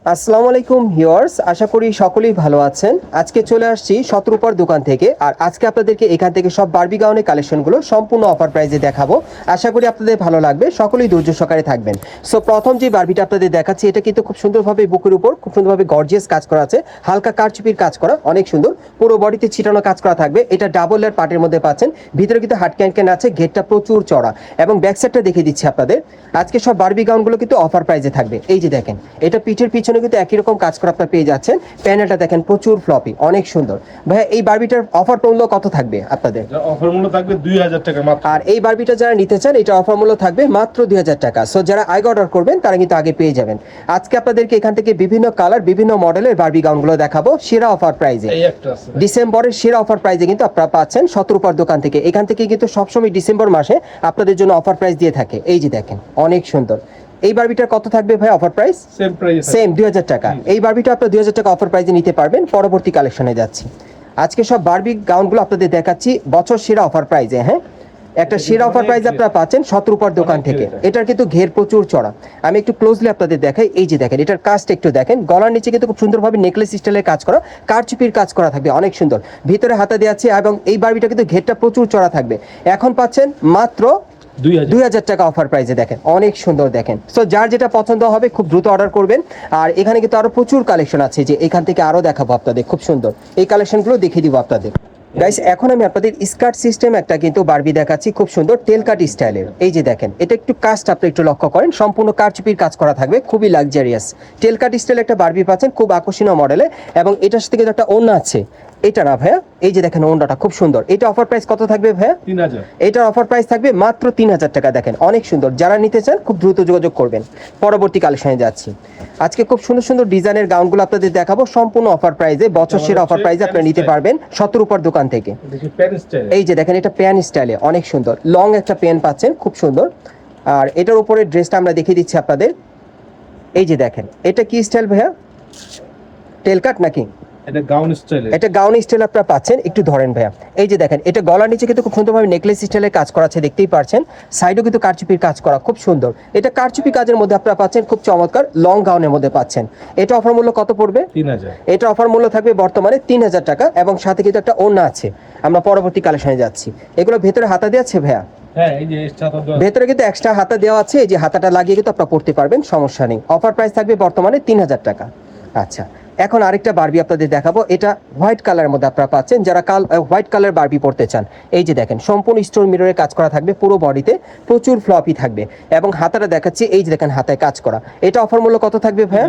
আসসালামু আলাইকুম ভিউয়ার্স, আশা করি সকলেই ভালো আছেন। আজকে চলে আসছি শতরূপার দোকান থেকে, আর আজকে আপনাদেরকে এখান থেকে সব বারবি গাউনের কালেকশনগুলো সম্পূর্ণ অফার প্রাইসে দেখাবো। আশা করি আপনাদের ভালো লাগবে, সকলেই ধৈর্য সহকারে থাকবেন। সো প্রথম যে বারবিটা আপনাদের দেখাচ্ছি, এটা কিন্তু খুব সুন্দরভাবে বুকের উপর খুব সুন্দরভাবে গর্জিয়াস কাজ করা আছে, হালকা কারচুপির কাজ করা, অনেক সুন্দর। পুরো বডিতে ছিটানো কাজ করা থাকবে। এটা ডাবল লেয়ার পার্টের মধ্যে পাচ্ছেন, ভিতরে কিন্তু হাট ক্যান আছে, ঘেরটা প্রচুর চড়া এবং ব্যাক সাইডটা দেখিয়ে দিচ্ছি আপনাদের। আজকে সব বারবি গাউনগুলো কিন্তু অফার প্রাইসে থাকবে। এই যে দেখেন, এটা পিঠের পিছনে কিন্তু একই রকম কাজ করা আপনারা পেয়ে যাচ্ছেন। প্যানেলটা দেখেন প্রচুর ফ্লপি, অনেক সুন্দর। ভাইয়া এই বারবিটার অফার মূল্য কত থাকবে আপনাদের? অফার মূল্য থাকবে 2000 টাকা মাত্র। আর এই বারবিটা যারা নিতে চান, এটা অফার মূল্য থাকবে মাত্র 2000 টাকা। সো যারা আগে অর্ডার করবেন তারা কিন্তু আগে পেয়ে যাবেন। আজকে আপনাদেরকে এখান থেকে বিভিন্ন কালার, বিভিন্ন মডেলের বারবি গাউনগুলো দেখাবো সেরা অফার প্রাইসে। ডিসেম্বরের সেরা অফার প্রাইসে কিন্তু আপনারা পাচ্ছেন শতরূপার দোকান থেকে। এখান থেকে কিন্তু সবসময় ডিসেম্বর মাসে আপনাদের জন্য অফার প্রাইস দিয়ে থাকে। এই যে দেখেন, অনেক সুন্দর। এই বারবিটার কত থাকবে ভাই অফার প্রাইস? সেম 2000 টাকা। এই বারবিটা আপনারা 2000 টাকা অফার প্রাইসে নিতে পারবেন। পরবর্তী কালেকশনে যাচ্ছি। আজকে সব বারবি গাউনগুলো আপনাদের দেখাচ্ছি বছর সেরা অফার প্রাইসে। হ্যাঁ, একটা সেরা অফার প্রাইস আপনারা পাচ্ছেন শতরূপার দোকান থেকে। এটার কিন্তু ঘের প্রচুর চড়া। আমি একটু ক্লোজলি আপনাদের দেখাই। এই যে দেখেন, এটার কাজটা একটু দেখেন। গলার নিচে কিন্তু খুব সুন্দরভাবে নেকলেস স্টাইলের কাজ করা, কারচুপির কাজ করা থাকবে, অনেক সুন্দর। ভিতরে হাতা দেওয়া আছে এবং এই বারবিটা কিন্তু ঘেরটা প্রচুর চড়া থাকবে। এখন পাচ্ছেন মাত্র 2000 টাকা অফার প্রাইসে। দেখেন অনেক সুন্দর, দেখেন। সো যার যেটা পছন্দ হবে খুব দ্রুত অর্ডার করবেন। আর এখানে কিন্তু আরো প্রচুর কালেকশন আছে, যে এখান থেকে আরো দেখাবো আপনাদের, খুব সুন্দর এই কালেকশনগুলো দেখিয়ে দিব আপনাদের। গাইস, এখন আমি আপনাদের স্কার্ট সিস্টেম একটা কিন্তু বারবি দেখাচ্ছি, খুব সুন্দর টেল কাট স্টাইলের। এই যে দেখেন, এটা একটু কাজটা আপনি একটু লক্ষ্য করেন, সম্পূর্ণ কারচুপির কাজ করা থাকবে, খুবই লাক্সারিয়াস টেল কাট স্টাইল একটা বারবি পাচ্ছেন, খুব আকর্ষণীয় মডেলে। এবং এটার সাথে কিন্তু একটা ওড়না আছে। এটা না ভাইয়া, এই যে দেখেন ওড়নাটা খুব সুন্দর। এটা অফার প্রাইস কত থাকবে ভাইয়া? 3000। এটার অফার প্রাইস থাকবে মাত্র 3000 টাকা। দেখেন অনেক সুন্দর, যারা নিতে চান খুব দ্রুত যোগাযোগ করবেন। পরবর্তী কালেকশনে যাচ্ছি। আজকে খুব সুন্দর সুন্দর ডিজাইনের গাউনগুলো আপনাদের দেখাবো সম্পূর্ণ অফার প্রাইসে, বছর সেরা অফার প্রাইসে আপনারা নিতে পারবেন শতরূপার দোকান থেকে। এই যে দেখেন, এটা প্যান স্টাইলে, অনেক সুন্দর লং একটা প্যান পাচ্ছেন, খুব সুন্দর। আর এটার উপরে ড্রেসটা আমরা দেখিয়ে দিচ্ছি আপনাদের। এই যে দেখেন, এটা কি স্টাইল ভাইয়া? টেল কাট নাকি? এটা গাউন স্টাইল। এটা গাউন স্টাইল আপনারা পাচ্ছেন, একটু ধরেন ভাইয়া। এই যে দেখেন, এটা গলার নিচে কিন্তু খুব সুন্দরভাবে নেকলেস স্টাইলের কাজ করা আছে, দেখতেই পাচ্ছেন। সাইডেও কিন্তু কারচুপির কাজ করা, খুব সুন্দর। এটা কারচুপি কাজের মধ্যে আপনারা পাচ্ছেন, খুব চমৎকার লং গাউনের মধ্যে পাচ্ছেন। এটা অফার মূল্য কত পড়বে? 3000। এটা অফার মূল্য থাকবে বর্তমানে 3000 টাকা এবং সাথে কিন্তু একটা ওড়না আছে। আমরা পরবর্তী কালেকশনে যাচ্ছি। এগুলো ভেতরে হাতা দেওয়া আছে ভাইয়া? হ্যাঁ, এই যে এক্সট্রা হাতা ভেতরে কিন্তু এক্সট্রা হাতা দেওয়া আছে। এই যে হাতাটা লাগিয়ে কিন্তু আপনারা পড়তে পারবেন, সমস্যা নেই। অফার প্রাইস থাকবে বর্তমানে 3000 টাকা। আচ্ছা, এখন আরেকটা বারবি আপনাদের দেখাবো। এটা হোয়াইট কালারের মধ্যে আপনারা পাচ্ছেন, যারা হোয়াইট কালার বারবি পড়তে চান। এই যে দেখেন, সম্পূর্ণ স্টোন মিররের কাজ করা থাকবে, পুরো বডিতে প্রচুর ফ্লপি থাকবে এবং হাতাটা দেখাচ্ছি। এই যে দেখেন, হাতায় কাজ করা। এটা অফার মূল্য কত থাকবে ভাইয়া?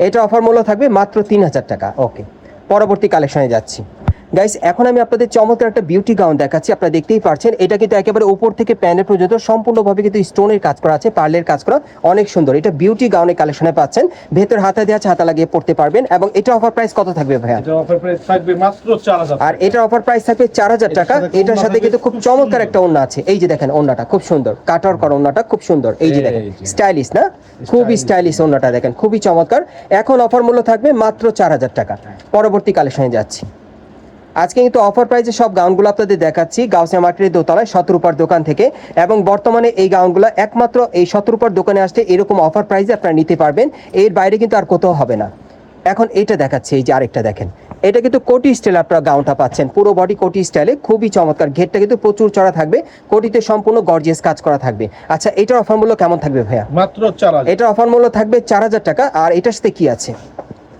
এটা অফার মূল্য থাকবে মাত্র 3000 টাকা। ওকে, পরবর্তী কালেকশনে যাচ্ছি। গাইস, এখন আমি আপনাদের চমৎকার একটা বিউটি গাউন দেখাচ্ছি। আপনারা দেখতেই পাচ্ছেন, এটা কিন্তু একেবারে উপর থেকে প্যানেল পর্যন্ত সম্পূর্ণভাবে কিন্তু স্টোনের কাজ করা আছে, পার্লের কাজ করা, অনেক সুন্দর। এটা বিউটি গাউনের কালেকশনে পাচ্ছেন। ভেতর হাতা দেওয়া আছে, হাতা লাগিয়ে পড়তে পারবেন। এবং এটা অফার প্রাইস কত থাকবে ভাইয়া? এটা অফার প্রাইস থাকবে মাত্র 4000। আর এটা অফার প্রাইস থাকবে 4000 টাকা। এটার সাথে কিন্তু খুব চমৎকার একটা ওড়না আছে। এই যে দেখেন, ওড়নাটা খুব সুন্দর, কাটার করা ওড়নাটা খুব সুন্দর। এই যে দেখেন, স্টাইলিশ না? খুবই স্টাইলিশ ওড়নাটা, দেখেন খুবই চমৎকার। এখন অফার মূল্য থাকবে মাত্র 4000 টাকা। পরবর্তী কালেকশনে যাচ্ছি। আজকে কিন্তু অফার প্রাইসে সব গাউনগুলো আপনাদের দেখাচ্ছি গাউসিয়া মার্কেটের দোতলায় শতরূপার দোকান থেকে। এবং বর্তমানে এই গাউনগুলো একমাত্র এই শতরূপার দোকানে আসলে এরকম অফার প্রাইসে আপনারা নিতে পারবেন, এর বাইরে কিন্তু আর কোথাও হবে না। এখন এইটা দেখাচ্ছি, এই যে আরেকটা দেখেন, এটা কিন্তু কোটি স্টাইল আপনারা গাউনটা পাচ্ছেন, পুরো বডি কোটি স্টাইলে, খুবই চমৎকার। ঘেরটা কিন্তু প্রচুর চড়া থাকবে, কোটিতে সম্পূর্ণ গর্জিয়াস কাজ করা থাকবে। আচ্ছা, এটার অফার মূল্য কেমন থাকবে ভাইয়া? মাত্র 4000। এটার অফার মূল্য থাকবে 4000 টাকা। আর এটার সাথে কি আছে?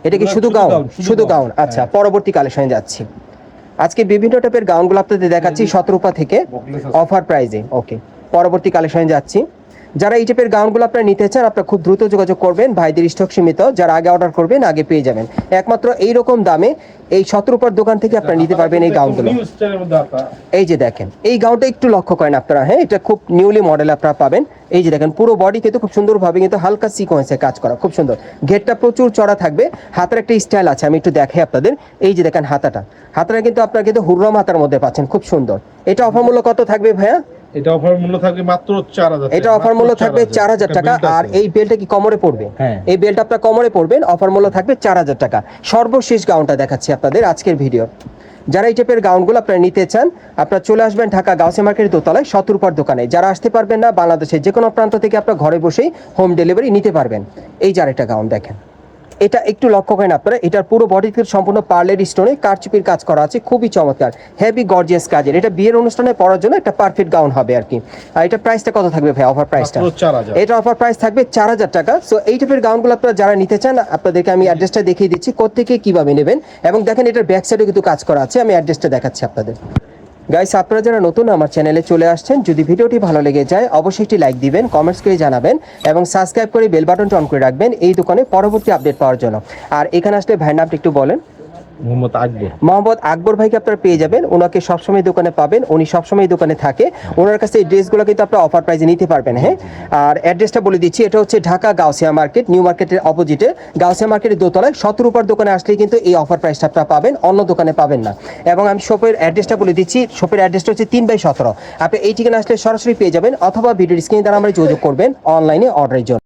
এটা কি শুধু গাউন? শুধু গাউন। আচ্ছা, পরবর্তী কালেকশনে যাচ্ছি। আজকে বিভিন্ন টাইপের গাউনগুলো আপনাদের দেখাচ্ছি শতরূপা থেকে অফার প্রাইজে। ওকে, পরবর্তী কালেকশনে যাচ্ছি। যারা এই টাইপের গাউনগুলো আপনারা নিতে চান, আপনারা খুব দ্রুত যোগাযোগ করবেন, ভাইদের স্টক সীমিত। যারা আগে অর্ডার করবেন আগে পেয়ে যাবেন। একমাত্র এইরকম দামে এই শতরূপার দোকান থেকে আপনারা নিতে পারবেন এই গাউনগুলো। এই যে দেখেন, এই গাউনটা একটু লক্ষ্য করেন আপনারা। হ্যাঁ, এটা খুব নিউলি মডেল আপনারা পাবেন। এই যে দেখেন, পুরো বডি কিন্তু খুব সুন্দরভাবে কিন্তু হালকা সিকোয়েন্সে কাজ করা, খুব সুন্দর। ঘেরটা প্রচুর চড়া থাকবে, হাতের একটা স্টাইল আছে, আমি একটু দেখাই আপনাদের। এই যে দেখেন, হাতাটা কিন্তু আপনারা কিন্তু হুররাম হাতার মধ্যে পাচ্ছেন, খুব সুন্দর। এটা অফার মূল্য কত থাকবে ভাইয়া? এটা অফার মূল্য থাকবে মাত্র 4000। এটা অফার মূল্য থাকবে 4000 টাকা। আর এই বেলটা কি কোমরে পড়বে? হ্যাঁ, এই বেলটা আপনারা কোমরে পড়বেন। অফার মূল্য থাকবে 4000 টাকা। সর্বশেষ গাউনটা দেখাচ্ছি আপনাদের আজকের ভিডিও। যারা এই টাইপের গাউনগুলো আপনারা নিতে চান, আপনারা চলে আসবেন ঢাকা গাউসিয়া মার্কেটের দোতলায় শতরূপার দোকানে। যারা আসতে পারবেন না, বাংলাদেশের যে কোনো প্রান্ত থেকে আপনারা ঘরে বসেই হোম ডেলিভারি নিতে পারবেন। এই যে আরেকটা গাউন দেখেন, এটা একটু লক্ষ্য করেন আপনারা, এটার পুরো বডিতে সম্পূর্ণ পার্লের স্টোনে কারচুপির কাজ করা আছে, খুবই চমৎকার, হেভি গর্জিয়াস কাজের। এটা বিয়ের অনুষ্ঠানে পরার জন্য একটা পারফেক্ট গাউন হবে আর কি। আর এটা প্রাইসটা কত থাকবে ভাই, অফার প্রাইসটা? মাত্র 4000। এটা অফার প্রাইস থাকবে 4000 টাকা। সো এই টাইপের গাউনগুলো আপনারা যারা নিতে চান, আপনাদেরকে আমি অ্যাড্রেসটা দেখিয়ে দিচ্ছি কোত্থেকে কিভাবে নেবেন। এবং দেখেন এটার ব্যাক সাইডে কিন্তু কাজ করা আছে, আমি অ্যাড্রেসটা দেখাচ্ছি আপনাদের। গাইস, আপনারা যারা নতুন আমার চ্যানেলে চলে আসছেন, যদি ভিডিওটি ভালো লেগে যায় অবশ্যই একটি লাইক দিবেন, কমেন্টস করে জানাবেন এবং সাবস্ক্রাইব করে বেল বাটনটা অন করে রাখবেন এই দোকানে পরবর্তী আপডেট পাওয়ার জন্য। আর এখানে আসলে ভাইয়ের নামটা একটু বলেন। মোহাম্মদ আকবর। মোহাম্মদ আকবর ভাইকে আপনারা পেয়ে যাবেন, ওনাকে সবসময় দোকানে পাবেন, উনি সবসময় দোকানে থাকে। ওনার কাছে এই ড্রেসগুলো কিন্তু আপনারা অফার প্রাইসে নিতে পারবেন। হ্যাঁ, আর অ্যাড্রেসটা বলে দিচ্ছি, এটা হচ্ছে ঢাকা গাউসিয়া মার্কেট, নিউ মার্কেটের অপোজিটে, গাউসিয়া মার্কেটের দোতলায় 17 রূপার দোকানে আসলেই কিন্তু এই অফার প্রাইসটা আপনারা পাবেন, অন্য দোকানে পাবেন না। এবং আমি শপের অ্যাড্রেসটা বলে দিচ্ছি, শপের অ্যাড্রেসটা হচ্ছে 3/17। আপনি এই ঠিকানা আসলে সরাসরি পেয়ে যাবেন, অথবা ভিডিওর স্ক্রিনে দ্বারা আমরা যোগাযোগ করবেন অনলাইনে অর্ডারের জন্য।